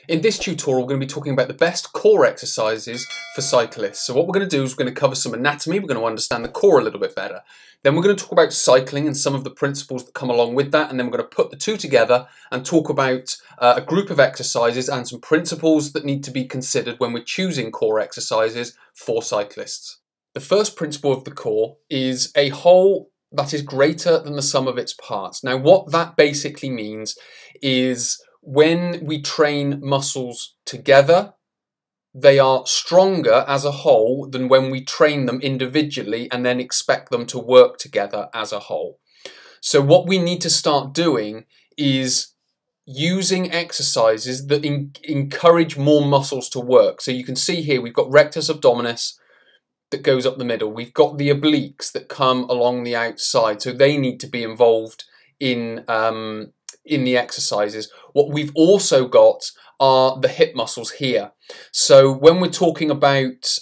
In this tutorial, we're going to be talking about the best core exercises for cyclists. So what we're going to do is we're going to cover some anatomy, we're going to understand the core a little bit better. Then we're going to talk about cycling and some of the principles that come along with that, and then we're going to put the two together and talk about a group of exercises and some principles that need to be considered when we're choosing core exercises for cyclists. The first principle of the core is a whole that is greater than the sum of its parts. Now what that basically means is when we train muscles together, they are stronger as a whole than when we train them individually and then expect them to work together as a whole. So what we need to start doing is using exercises that encourage more muscles to work. So you can see here we've got rectus abdominis that goes up the middle. We've got the obliques that come along the outside, so they need to be involved in the exercises. What we've also got are the hip muscles here. So when we're talking about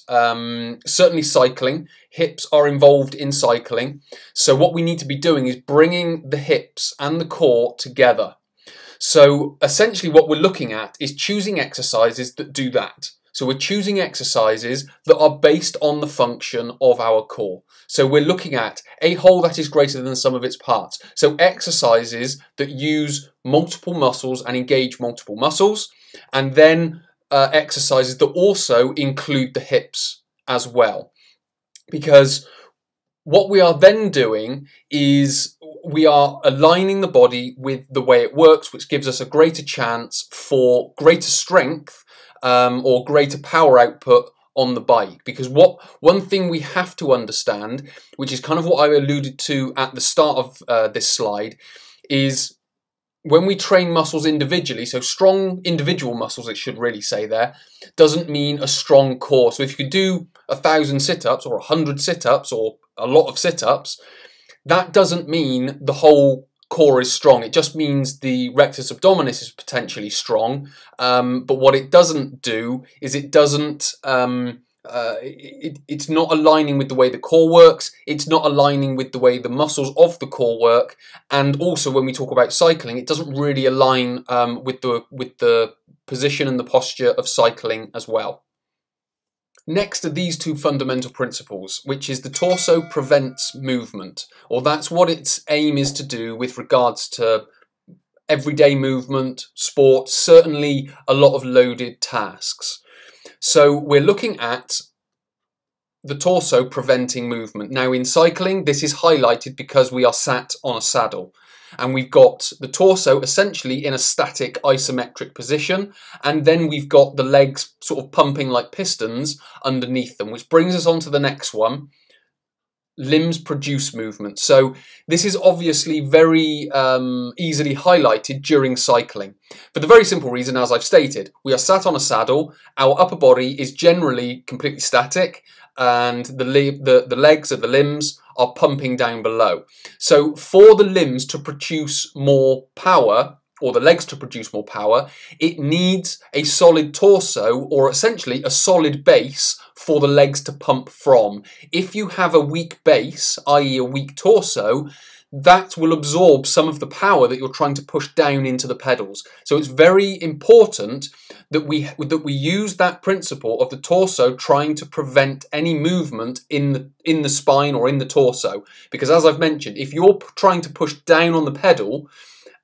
certainly cycling, hips are involved in cycling. So what we need to be doing is bringing the hips and the core together. So essentially what we're looking at is choosing exercises that do that. So we're choosing exercises that are based on the function of our core. So we're looking at a whole that is greater than the sum of its parts. So exercises that use multiple muscles and engage multiple muscles, and then exercises that also include the hips as well. Because what we are then doing is we are aligning the body with the way it works, which gives us a greater chance for greater strength or greater power output on the bike. Because one thing we have to understand, which is kind of what I alluded to at the start of this slide, is when we train muscles individually, so strong individual muscles, it should really say there, doesn't mean a strong core. So if you could do 1,000 sit-ups or 100 sit-ups or a lot of sit-ups, that doesn't mean the whole core is strong. It just means the rectus abdominis is potentially strong, but what it doesn't do is it doesn't it's not aligning with the way the core works, it's not aligning with the way the muscles of the core work, and also when we talk about cycling, it doesn't really align with the position and the posture of cycling as well. Next are these two fundamental principles, which is the torso prevents movement, or that's what its aim is to do with regards to everyday movement, sport, certainly a lot of loaded tasks. So we're looking at the torso preventing movement. Now in cycling, this is highlighted because we are sat on a saddle. And we've got the torso essentially in a static isometric position, and then we've got the legs sort of pumping like pistons underneath them, which brings us on to the next one. Limbs produce movement. So this is obviously very easily highlighted during cycling. For the very simple reason, as I've stated, we are sat on a saddle, our upper body is generally completely static, and the legs of the limbs are pumping down below. So for the limbs to produce more power, or the legs to produce more power, it needs a solid torso, or essentially a solid base for the legs to pump from. If you have a weak base, i.e. a weak torso, that will absorb some of the power that you're trying to push down into the pedals. So it's very important that we use that principle of the torso trying to prevent any movement in the spine or in the torso. Because as I've mentioned, if you're trying to push down on the pedal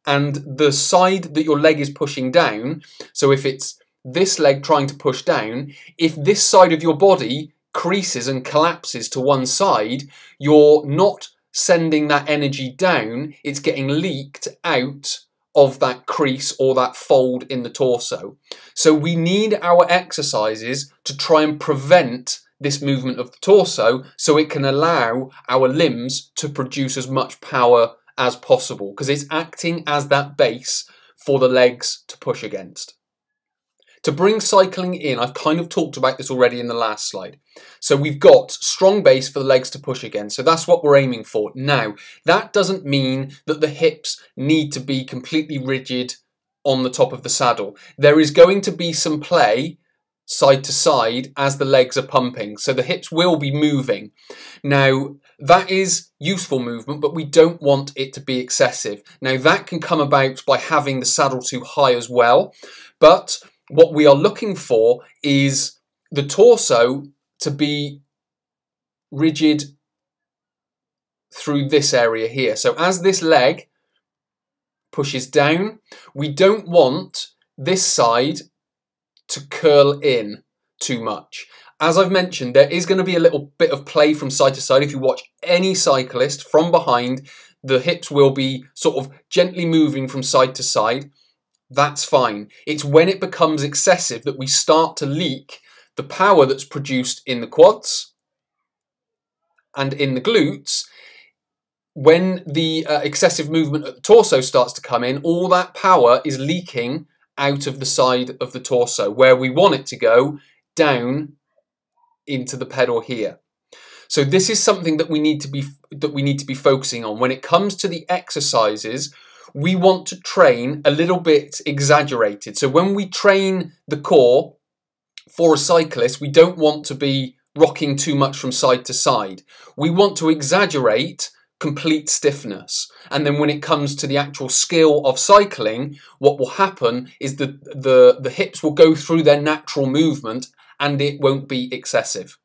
and the side that your leg is pushing down, so if it's this leg trying to push down, if this side of your body creases and collapses to one side, you're not sending that energy down, it's getting leaked out of that crease or that fold in the torso. So we need our exercises to try and prevent this movement of the torso so it can allow our limbs to produce as much power as possible, because it's acting as that base for the legs to push against. To bring cycling in, I've kind of talked about this already in the last slide. So we've got strong base for the legs to push against. So that's what we're aiming for. Now, that doesn't mean that the hips need to be completely rigid on the top of the saddle. There is going to be some play side to side as the legs are pumping. So the hips will be moving. Now, that is useful movement, but we don't want it to be excessive. Now, that can come about by having the saddle too high as well. But what we are looking for is the torso to be rigid through this area here. So as this leg pushes down, we don't want this side to curl in too much. As I've mentioned, there is going to be a little bit of play from side to side. If you watch any cyclist from behind, the hips will be sort of gently moving from side to side. That's fine. It's when it becomes excessive that we start to leak the power that's produced in the quads and in the glutes. When the excessive movement at the torso starts to come in, all that power is leaking out of the side of the torso, where we want it to go down into the pedal here. So this is something that we need to be focusing on. When it comes to the exercises, we want to train a little bit exaggerated. So when we train the core for a cyclist, we don't want to be rocking too much from side to side. We want to exaggerate complete stiffness, and then when it comes to the actual skill of cycling, what will happen is that the hips will go through their natural movement and it won't be excessive.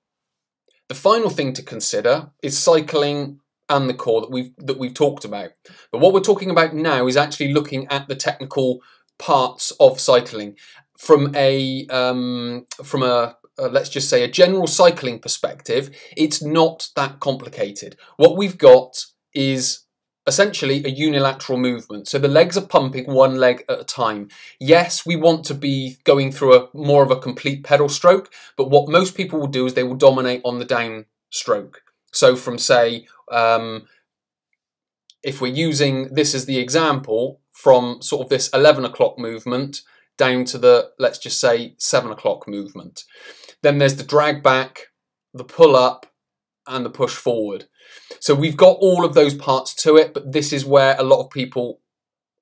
The final thing to consider is cycling and the core that we've talked about. But what we're talking about now is actually looking at the technical parts of cycling from a let's just say a general cycling perspective. It's not that complicated. What we've got is essentially a unilateral movement. So the legs are pumping one leg at a time. Yes, we want to be going through more of a complete pedal stroke, but what most people will do is they will dominate on the down stroke. So from, say, if we're using this as the example, from sort of this 11 o'clock movement down to the, let's just say, 7 o'clock movement. Then there's the drag back, the pull up, and the push forward. So we've got all of those parts to it, but this is where a lot of people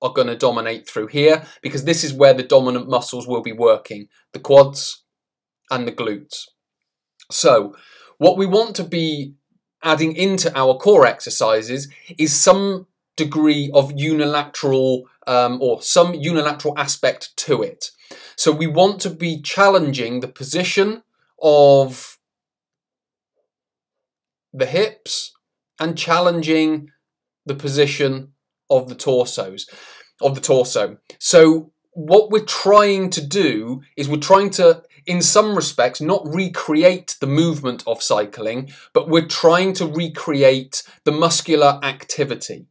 are going to dominate through here, because this is where the dominant muscles will be working, the quads and the glutes. So what we want to be adding into our core exercises is some degree of unilateral or some unilateral aspect to it. So we want to be challenging the position of the hips and challenging the position of the torso. So what we're trying to do is we're trying to, in some respects, not recreate the movement of cycling, but we're trying to recreate the muscular activity.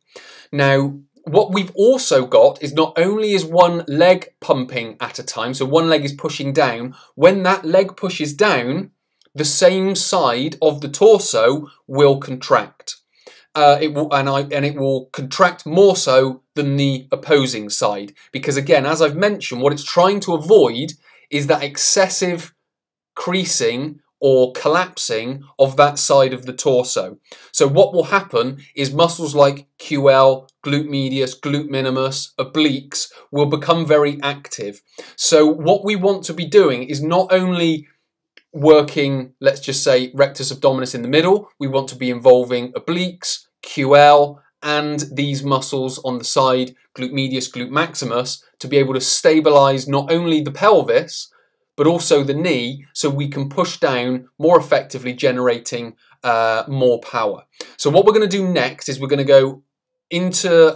Now, what we've also got is not only is one leg pumping at a time, so one leg is pushing down. When that leg pushes down, the same side of the torso will contract. It will contract more so than the opposing side, because again, as I've mentioned, what it's trying to avoid is that excessive creasing or collapsing of that side of the torso. So what will happen is muscles like QL, glute medius, glute minimus, obliques will become very active. So what we want to be doing is not only working, let's just say, rectus abdominis in the middle, we want to be involving obliques, QL, and these muscles on the side, glute medius, glute maximus, to be able to stabilize not only the pelvis, but also the knee, so we can push down more effectively, generating more power. So what we're going to do next is we're going to go into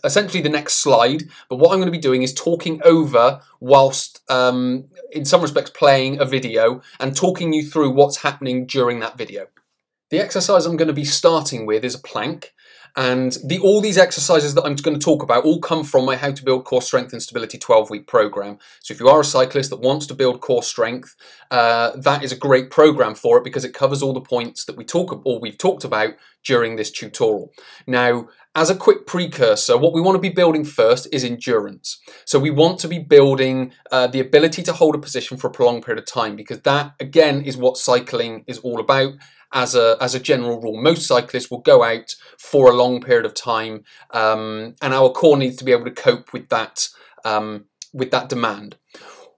essentially the next slide, but what I'm going to be doing is talking over whilst in some respects playing a video and talking you through what's happening during that video. The exercise I'm going to be starting with is a plank, and all these exercises that I'm going to talk about all come from my How to Build Core Strength and Stability 12-week program. So if you are a cyclist that wants to build core strength, that is a great program for it, because it covers all the points that we've talked about during this tutorial. Now, as a quick precursor, what we want to be building first is endurance. So we want to be building the ability to hold a position for a prolonged period of time, because that, again, is what cycling is all about. As a general rule, most cyclists will go out for a long period of time, and our core needs to be able to cope with that demand.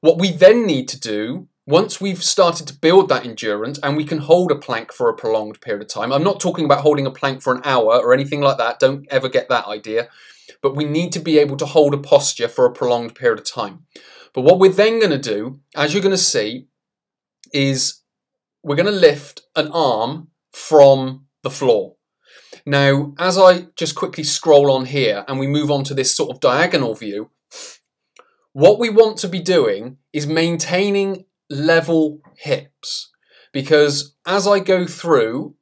What we then need to do, once we've started to build that endurance and we can hold a plank for a prolonged period of time, I'm not talking about holding a plank for an hour or anything like that, don't ever get that idea, but we need to be able to hold a posture for a prolonged period of time. But what we're then going to do, as you're going to see, is we're going to lift an arm from the floor. Now, as I just quickly scroll on here and we move on to this sort of diagonal view, what we want to be doing is maintaining level hips, because as I go through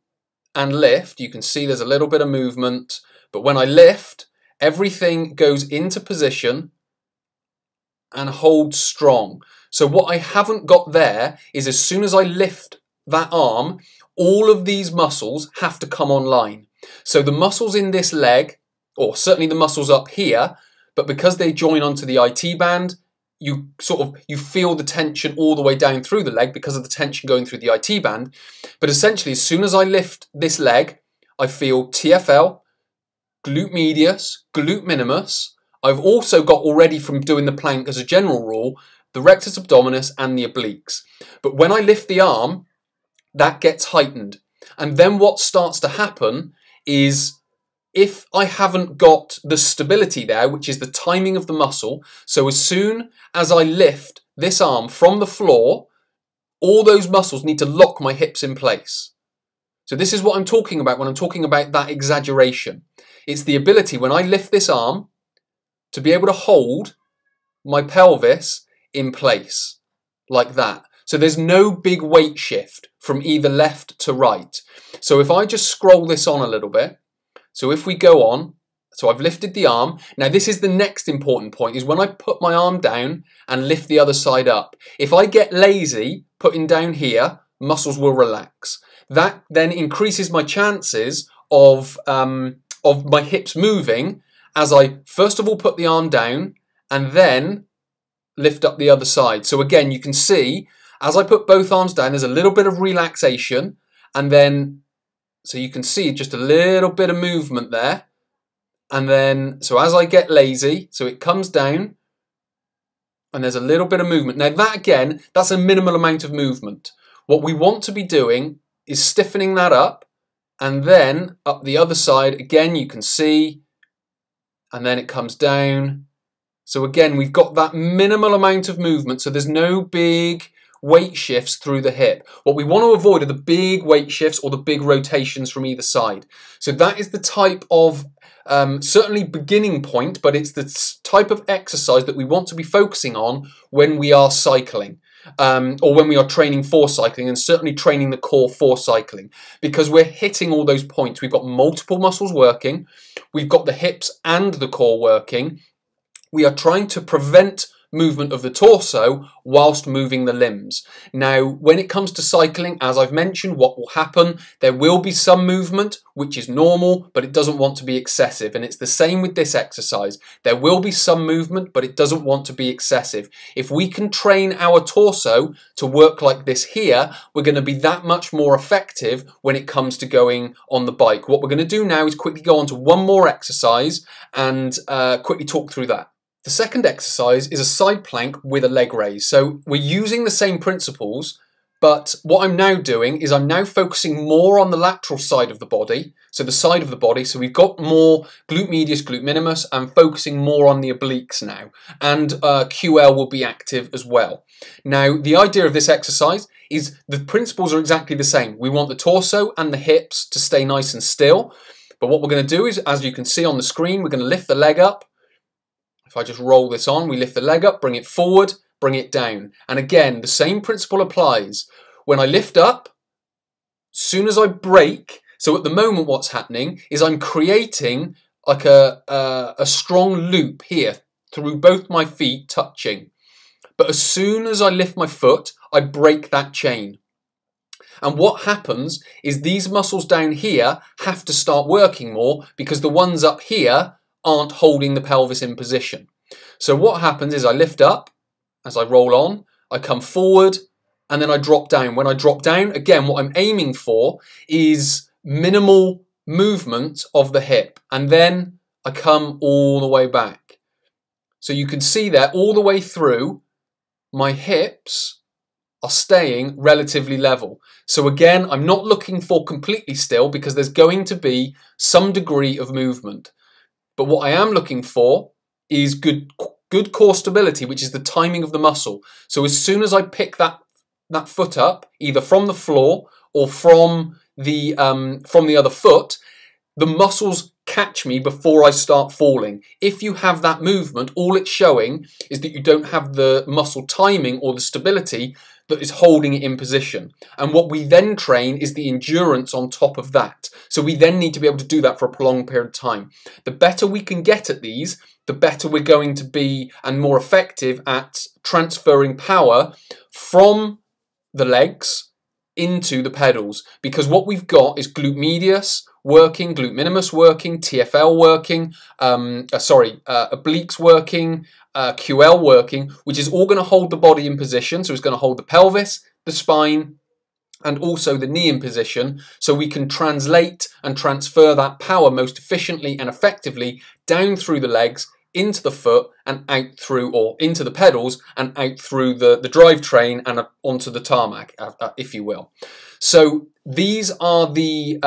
and lift, you can see there's a little bit of movement, but when I lift, everything goes into position and holds strong. So what I haven't got there is, as soon as I lift that arm, all of these muscles have to come online. So the muscles in this leg, or certainly the muscles up here, but because they join onto the IT band, you feel the tension all the way down through the leg because of the tension going through the IT band. But essentially, as soon as I lift this leg, I feel TFL, glute medius, glute minimus. I've also got already, from doing the plank as a general rule, the rectus abdominis and the obliques. But when I lift the arm, that gets heightened. And then what starts to happen is, if I haven't got the stability there, which is the timing of the muscle, so as soon as I lift this arm from the floor, all those muscles need to lock my hips in place. So this is what I'm talking about when I'm talking about that exaggeration. It's the ability, when I lift this arm, to be able to hold my pelvis in place like that. So there's no big weight shift from either left to right. So if I just scroll this on a little bit, so if we go on, so I've lifted the arm. Now this is the next important point, is when I put my arm down and lift the other side up. If I get lazy putting down here, muscles will relax. That then increases my chances of my hips moving as I first of all put the arm down and then lift up the other side. So again, you can see as I put both arms down, there's a little bit of relaxation, and then so you can see just a little bit of movement there. And then, so as I get lazy, so it comes down and there's a little bit of movement. Now that again, that's a minimal amount of movement. What we want to be doing is stiffening that up, and then up the other side, again, you can see, and then it comes down. So again, we've got that minimal amount of movement, so there's no big weight shifts through the hip. What we want to avoid are the big weight shifts or the big rotations from either side. So that is the type of certainly beginning point, but it's the type of exercise that we want to be focusing on when we are cycling, or when we are training for cycling, and certainly training the core for cycling, because we're hitting all those points. We've got multiple muscles working, we've got the hips and the core working. We are trying to prevent movement of the torso whilst moving the limbs. Now, when it comes to cycling, as I've mentioned, what will happen, there will be some movement, which is normal, but it doesn't want to be excessive. And it's the same with this exercise. There will be some movement, but it doesn't want to be excessive. If we can train our torso to work like this here, we're going to be that much more effective when it comes to going on the bike. What we're going to do now is quickly go on to one more exercise and quickly talk through that. The second exercise is a side plank with a leg raise. So we're using the same principles, but what I'm now doing is I'm now focusing more on the lateral side of the body, so the side of the body. So we've got more glute medius, glute minimus, and focusing more on the obliques now. And QL will be active as well. Now, the idea of this exercise is the principles are exactly the same. We want the torso and the hips to stay nice and still. But what we're going to do is, as you can see on the screen, we're going to lift the leg up. If I just roll this on, we lift the leg up, bring it forward, bring it down. And again, the same principle applies. When I lift up, as soon as I break, so at the moment what's happening is I'm creating like a strong loop here through both my feet touching. But as soon as I lift my foot, I break that chain. And what happens is these muscles down here have to start working more because the ones up here aren't holding the pelvis in position. So what happens is I lift up, as I roll on, I come forward, and then I drop down. When I drop down, again, what I'm aiming for is minimal movement of the hip, and then I come all the way back. So you can see there all the way through, my hips are staying relatively level. So again, I'm not looking for completely still because there's going to be some degree of movement. But what I am looking for is good good core stability, which is the timing of the muscle. So as soon as I pick that foot up, either from the floor or from the other foot, the muscles catch me before I start falling. If you have that movement, all it's showing is that you don't have the muscle timing or the stability that is holding it in position. And what we then train is the endurance on top of that. So we then need to be able to do that for a prolonged period of time. The better we can get at these, the better we're going to be and more effective at transferring power from the legs into the pedals, because what we've got is glute medius working, glute minimus working, TFL working, obliques working, QL working, which is all going to hold the body in position. So it's going to hold the pelvis, the spine, and also the knee in position, so we can translate and transfer that power most efficiently and effectively down through the legs, into the foot, and out through, or into the pedals and out through the drivetrain and onto the tarmac, if you will. So these are the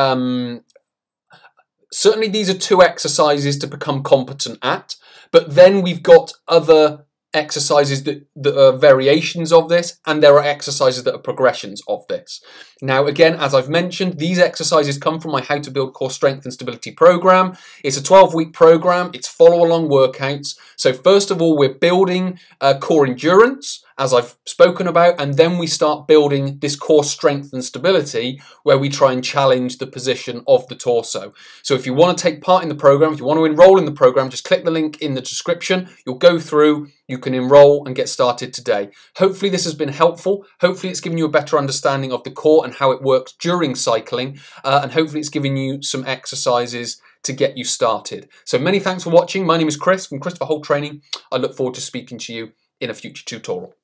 certainly these are 2 exercises to become competent at, but then we've got other exercises that are variations of this, and there are exercises that are progressions of this. Now, again, as I've mentioned, these exercises come from my How to Build Core Strength and Stability program. It's a 12-week program. It's follow-along workouts. So first of all, we're building core endurance, as I've spoken about, and then we start building this core strength and stability, where we try and challenge the position of the torso. So if you want to take part in the program, if you want to enroll in the program, just click the link in the description. You'll go through, you can enroll and get started today. Hopefully this has been helpful. Hopefully it's given you a better understanding of the core and how it works during cycling, and hopefully it's given you some exercises to get you started. So many thanks for watching. My name is Chris from Christopher Holt Training. I look forward to speaking to you in a future tutorial.